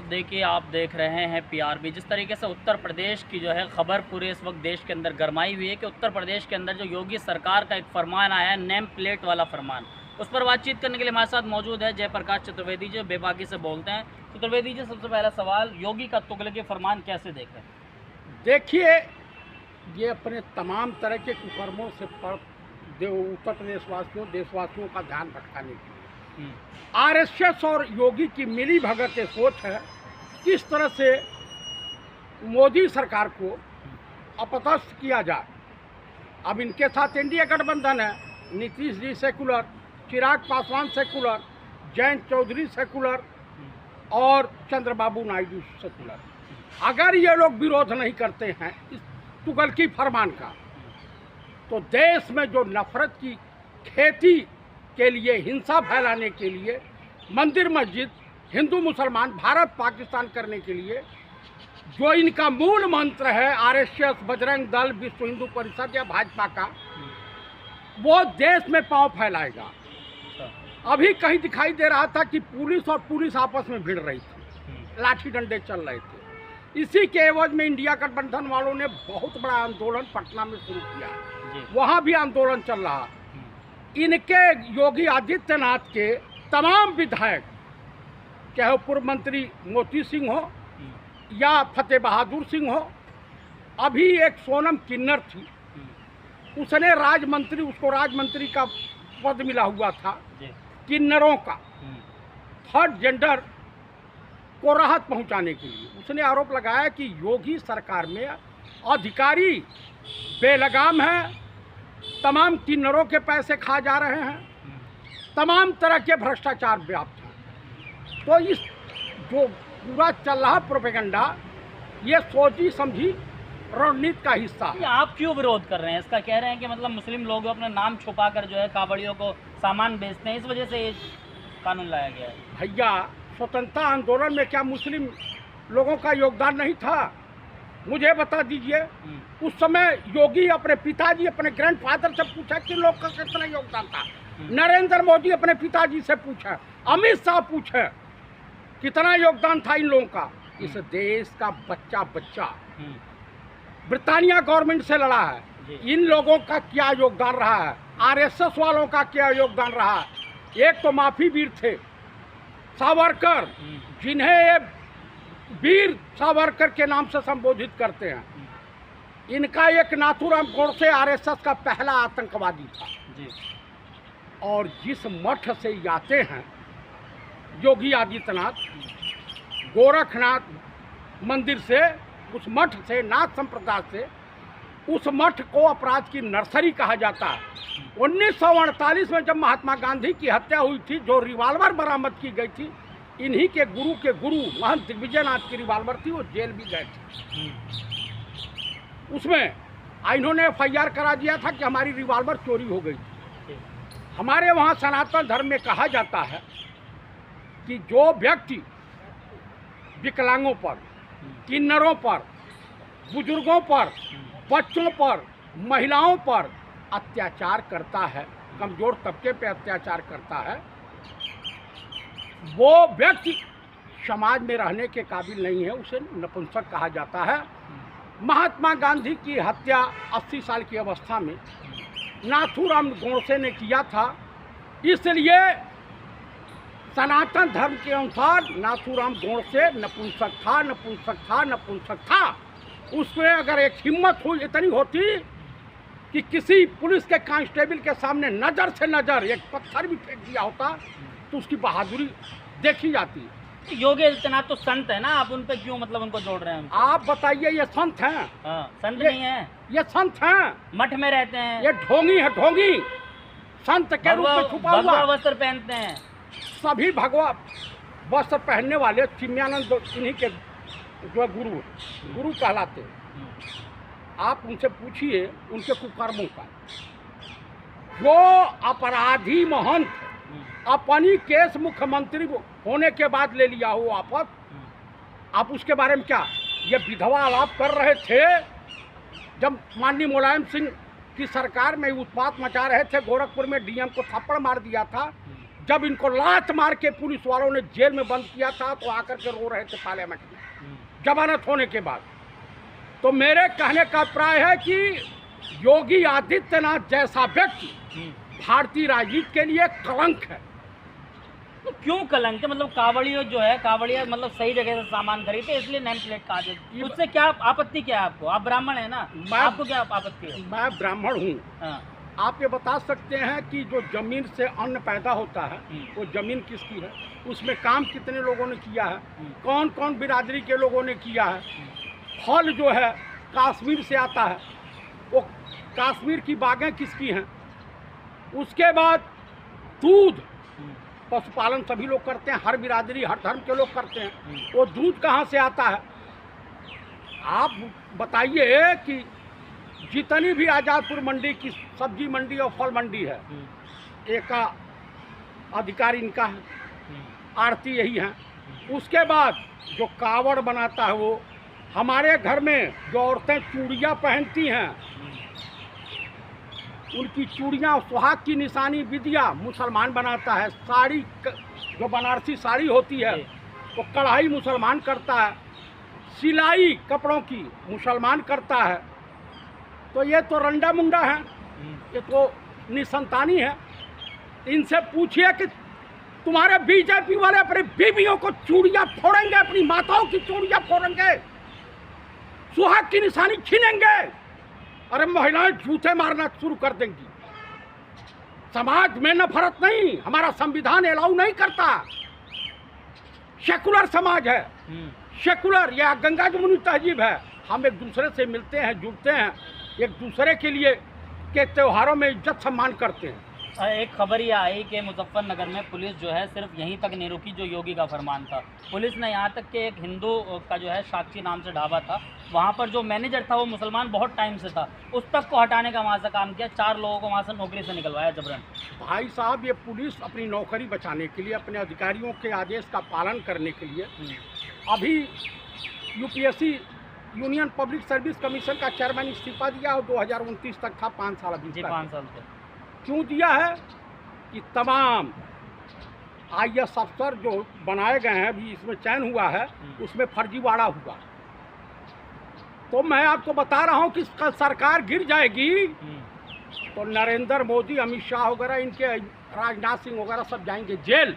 देखिए, आप देख रहे हैं पीआरबी। जिस तरीके से उत्तर प्रदेश की जो है खबर पूरे इस वक्त देश के अंदर गरमाई हुई है कि उत्तर प्रदेश के अंदर जो योगी सरकार का एक फरमान आया है, नेम प्लेट वाला फरमान, उस पर बातचीत करने के लिए हमारे साथ मौजूद है जयप्रकाश चतुर्वेदी जी, बेबाकी से बोलते हैं। चतुर्वेदी जी, सबसे पहला सवाल, योगी का तुगलकी फरमान कैसे देख रहे हैं? देखिए, ये अपने तमाम तरह के कुकर्मों से उत्तर प्रदेशवासियों देशवासियों का ध्यान भटकाने के लिए आरएसएस और योगी की मिली भगत ये सोच है किस तरह से मोदी सरकार को अपदस्थ किया जाए। अब इनके साथ इंडिया गठबंधन है, Nitish ji secular, Chirag Paswan secular, Jayant Chaudhary secular और चंद्रबाबू नायडू सेकुलर। अगर ये लोग विरोध नहीं करते हैं इस तुगलकी फरमान का, तो देश में जो नफरत की खेती के लिए, हिंसा फैलाने के लिए, मंदिर मस्जिद, हिंदू मुसलमान, भारत पाकिस्तान करने के लिए जो इनका मूल मंत्र है आरएसएस, बजरंग दल, विश्व हिंदू परिषद या भाजपा का, वो देश में पांव फैलाएगा। अभी कहीं दिखाई दे रहा था कि पुलिस आपस में भिड़ रही थी, लाठी डंडे चल रहे थे। इसी के एवज में इंडिया गठबंधन वालों ने बहुत बड़ा आंदोलन पटना में शुरू किया, वहाँ भी आंदोलन चल रहा। इनके योगी आदित्यनाथ के तमाम विधायक, चाहे पूर्व मंत्री मोती सिंह हो या फतेह बहादुर सिंह हो, अभी एक सोनम किन्नर थी, उसने उसको राजमंत्री का पद मिला हुआ था किन्नरों का, थर्ड जेंडर को राहत पहुंचाने के लिए। उसने आरोप लगाया कि योगी सरकार में अधिकारी बेलगाम है, तमाम किन्नरों के पैसे खा जा रहे हैं, तमाम तरह के भ्रष्टाचार व्याप्त हैं। तो इस जो पूरा चल रहा प्रोपेगेंडा, ये सोची समझी रणनीति का हिस्सा है। आप क्यों विरोध कर रहे हैं इसका? कह रहे हैं कि मतलब मुस्लिम लोग अपना नाम छुपाकर जो है कावड़ियों को सामान बेचते हैं, इस वजह से ये कानून लाया गया है। भैया, स्वतंत्रता आंदोलन में क्या मुस्लिम लोगों का योगदान नहीं था? मुझे बता दीजिए। उस समय योगी अपने पिताजी, अपने ग्रैंडफादर से पूछा कि लोग का कितना योगदान था। नरेंद्र मोदी अपने पिताजी से पूछा, अमित शाह पूछे कितना योगदान था इन लोगों का। इस देश का बच्चा ब्रिटानिया गवर्नमेंट से लड़ा है, इन लोगों का क्या योगदान रहा है, आरएसएस वालों का क्या योगदान रहा है। एक तो माफी वीर थे सावरकर, जिन्हें वीर सावरकर के नाम से संबोधित करते हैं। इनका एक नाथूराम गोडसे आरएसएस का पहला आतंकवादी था जी। और जिस मठ से आते हैं योगी आदित्यनाथ, गोरखनाथ मंदिर से, उस मठ से, नाथ संप्रदाय से, उस मठ को अपराध की नर्सरी कहा जाता है। 1948 में जब महात्मा गांधी की हत्या हुई थी, जो रिवाल्वर बरामद की गई थी, इन्हीं के गुरु महंत दिग्विजयनाथ की रिवाल्वर थी, वो जेल भी गए थे। उसमें इन्होंने FIR करा दिया था कि हमारी रिवाल्वर चोरी हो गई थी। हमारे वहाँ सनातन धर्म में कहा जाता है कि जो व्यक्ति विकलांगों पर, किन्नरों पर, बुजुर्गों पर, बच्चों पर, महिलाओं पर अत्याचार करता है, कमजोर तबके पे अत्याचार करता है, वो व्यक्ति समाज में रहने के काबिल नहीं है, उसे नपुंसक कहा जाता है। महात्मा गांधी की हत्या 80 साल की अवस्था में नाथूराम गोडसे ने किया था। इसलिए सनातन धर्म के अनुसार नाथूराम गोडसे नपुंसक था। उसमें अगर एक हिम्मत हुई, इतनी होती कि किसी पुलिस के कांस्टेबल के सामने नज़र से नज़र एक पत्थर भी फेंक दिया होता, तो उसकी बहादुरी देखी जाती। योगी आदित्यनाथ तो संत है ना, आप उन पे क्यों मतलब उनको जोड़ रहे हैं? आप बताइए, ये संत हैं? संत नहीं है, ये संत हैं, मठ में रहते हैं। ये ढोंगी है, ढोंगी संत के रूप में छुपा हुआ। भगवा वस्त्र पहनते हैं, सभी भगवा वस्त्र पहनने वाले चिन्मयानंद इन्हीं के जो गुरु कहलाते। आप उनसे पूछिए उनके कुकर्मों का। जो अपराधी महंत अपनी केस मुख्यमंत्री होने के बाद ले लिया हो वापस, आप उसके बारे में क्या ये विधवा आलाप कर रहे थे? जब माननीय मुलायम सिंह की सरकार में उत्पात मचा रहे थे, गोरखपुर में डीएम को थप्पड़ मार दिया था, जब इनको लात मार के पुलिस वालों ने जेल में बंद किया था तो आकर के रो रहे थे पार्लियामेंट में जमानत होने के बाद। तो मेरे कहने का अभिप्राय है कि योगी आदित्यनाथ जैसा व्यक्ति भारतीय राजनीति के लिए कलंक है। तो क्यों कलंक है? मतलब कावड़िया जो है, कावड़िया मतलब सही जगह से सामान खरीदते इसलिए नेम प्लेट कहा जाए, उससे क्या आपत्ति क्या है आपको? आप ब्राह्मण है ना, आपको क्या आपत्ति है? मैं ब्राह्मण हूँ। हाँ। आप ये बता सकते हैं कि जो जमीन से अन्न पैदा होता है वो जमीन किसकी है, उसमें काम कितने लोगों ने किया है, कौन कौन बिरादरी के लोगों ने किया है। फल जो है कश्मीर से आता है, वो कश्मीर की बागें किसकी हैं। उसके बाद दूध, पशुपालन सभी लोग करते हैं, हर बिरादरी हर धर्म के लोग करते हैं, वो दूध कहाँ से आता है। आप बताइए कि जितनी भी आज़ादपुर मंडी की सब्जी मंडी और फल मंडी है, एक का अधिकार इनका है, आड़ती यही है। उसके बाद जो कावड़ बनाता है वो हमारे घर में जो औरतें चूड़ियाँ पहनती हैं, उनकी चूड़ियाँ सुहाग की निशानी विदिया मुसलमान बनाता है। साड़ी जो बनारसी साड़ी होती है वो कढ़ाई मुसलमान करता है, सिलाई कपड़ों की मुसलमान करता है। तो ये तो रंडा मुंडा है, ये तो निसंतानी है। इनसे पूछिए कि तुम्हारे बीजेपी वाले अपनी बीवियों को चूड़ियाँ फोड़ेंगे, अपनी माताओं की चूड़ियाँ फोड़ेंगे, सुहाग की निशानी छीनेंगे, अरे महिलाएं जूते मारना शुरू कर देंगी। समाज में नफरत नहीं, हमारा संविधान अलाउ नहीं करता। सेकुलर समाज है, सेकुलर या गंगा जमुनी तहजीब है। हम एक दूसरे से मिलते हैं, जुड़ते हैं, एक दूसरे के लिए के त्योहारों में इज्जत सम्मान करते हैं। एक खबर ये आई कि मुजफ्फरनगर में पुलिस जो है सिर्फ यहीं तक नहीं रुकी जो योगी का फरमान था। पुलिस ने यहाँ तक कि एक हिंदू का जो है साक्षी नाम से ढाबा था, वहाँ पर जो मैनेजर था वो मुसलमान बहुत टाइम से था, उस तक को हटाने का वहाँ से काम किया, 4 लोगों को वहाँ से नौकरी से निकलवाया जबरन। भाई साहब, ये पुलिस अपनी नौकरी बचाने के लिए, अपने अधिकारियों के आदेश का पालन करने के लिए, अभी UPSC union public service commission का चेयरमैन इस्तीफा दिया और 2029 तक था, 5 साल अभी 5 साल से। क्यों दिया है कि तमाम IAS अफसर जो बनाए गए हैं, अभी इसमें चयन हुआ है, उसमें फर्जीवाड़ा हुआ। तो मैं आपको बता रहा हूं कि कल सरकार गिर जाएगी तो नरेंद्र मोदी, अमित शाह वगैरह, इनके राजनाथ सिंह वगैरह सब जाएंगे जेल।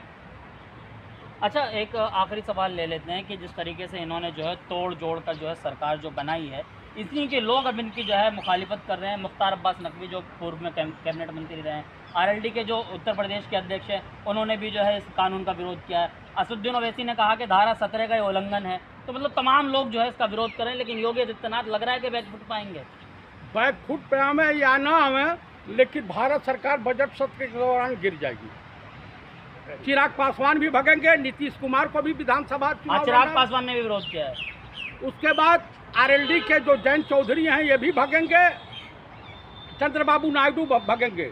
अच्छा, एक आखिरी सवाल ले लेते हैं कि जिस तरीके से इन्होंने जो है तोड़ जोड़ कर जो है सरकार जो बनाई है, इसी के लोग अब इनकी जो है मुखालिफत कर रहे हैं। मुख्तार अब्बास नकवी जो पूर्व में कैबिनेट मंत्री रहे हैं, RLD के जो उत्तर प्रदेश के अध्यक्ष हैं, उन्होंने भी जो है इस कानून का विरोध किया है। असदुद्दीन ओवैसी ने कहा कि धारा 17 का ये उल्लंघन है। तो मतलब तमाम लोग जो है इसका विरोध करें, लेकिन योगी आदित्यनाथ लग रहा है कि बैकफुट पाएंगे। बैकफुट पे हमें या ना हमें, लेकिन भारत सरकार बजट सत्र के दौरान गिर जाएगी। चिराग पासवान भी भगेंगे, नीतीश कुमार को भी विधानसभा चुनाव, चिराग पासवान ने भी विरोध किया है। उसके बाद RLD के जो जैन चौधरी हैं ये भी भगेंगे, चंद्रबाबू नायडू भगेंगे।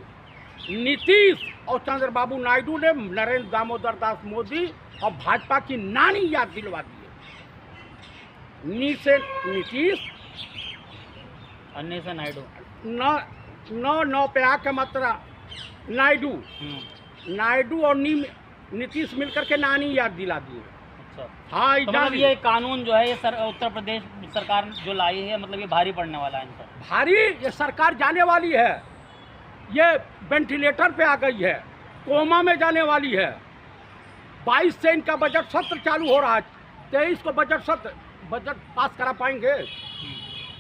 नीतीश और चंद्रबाबू नायडू ने नरेंद्र दामोदर दास मोदी और भाजपा की नानी याद दिलवा दी है। नी से नीतीश, अन्य से नायडू, नौ पे आके मात्रा नायडू, नायडू और नीतीश मिलकर के नानी याद दिला दी। हाँ, तो मतलब ये कानून जो है ये उत्तर प्रदेश सरकार जो लाई है, मतलब ये भारी पड़ने वाला है इन पर। भारी, ये सरकार जाने वाली है, ये वेंटिलेटर पे आ गई है, कोमा में जाने वाली है। 22 से इनका बजट सत्र चालू हो रहा है, 23 को बजट पास करा पाएंगे,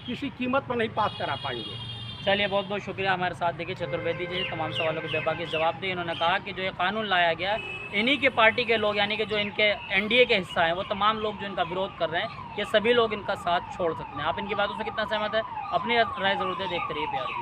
किसी कीमत पर नहीं पास करा पाएंगे। चलिए, बहुत बहुत शुक्रिया हमारे साथ देखिए चतुर्वेदी जी, तमाम सवालों के बेबाकी जवाब दिए। इन्होंने कहा कि जो ये कानून लाया गया है, इन्हीं के पार्टी के लोग, यानी कि जो इनके NDA के हिस्सा हैं, वो तमाम लोग जो इनका विरोध कर रहे हैं, ये सभी लोग इनका साथ छोड़ सकते हैं। आप इनकी बातों से कितना सहमत है, अपनी राय ज़रूर दें। देखते रहिए PRB।